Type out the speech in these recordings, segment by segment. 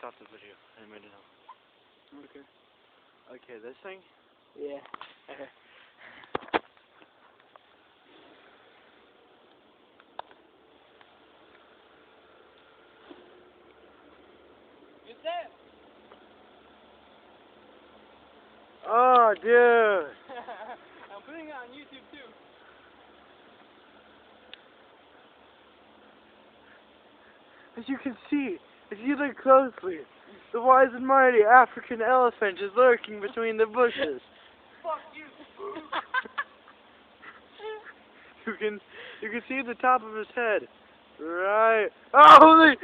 stop the video in a minute now. Okay. Okay, this thing? Yeah. Get that? Oh, dude. I'm putting it on YouTube too. As you can see, if you look closely, the wise and mighty African elephant is lurking between the bushes. Fuck you. You can see the top of his head. Right. Oh, holy!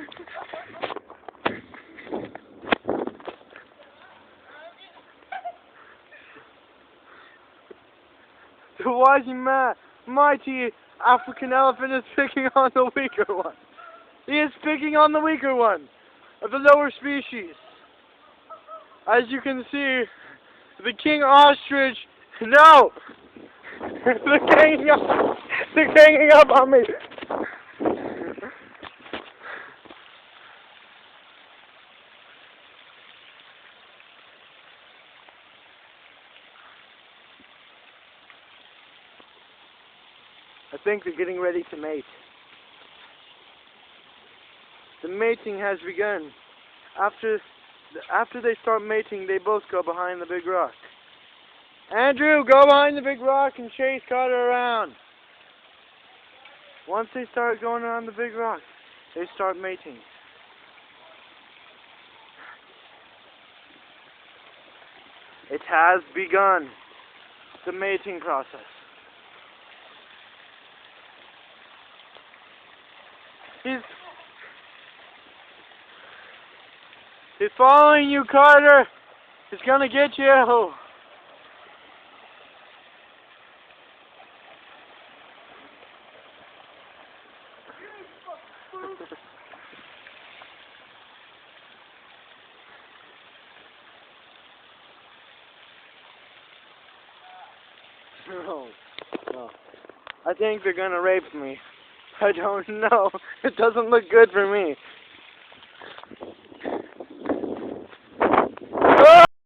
The wise and mighty African elephant is picking on the weaker one. He is picking on the weaker one of the lower species. As you can see, the king ostrich. No! They're ganging up. They're ganging up on me. I think they're getting ready to mate. The mating has begun. After they start mating, they both go behind the big rock. Andrew, go behind the big rock and chase Carter around. Once they start going around the big rock, they start mating. It has begun, the mating process. He's following you, Carter. He's gonna get you. No. I think they're gonna rape me. I don't know. It doesn't look good for me.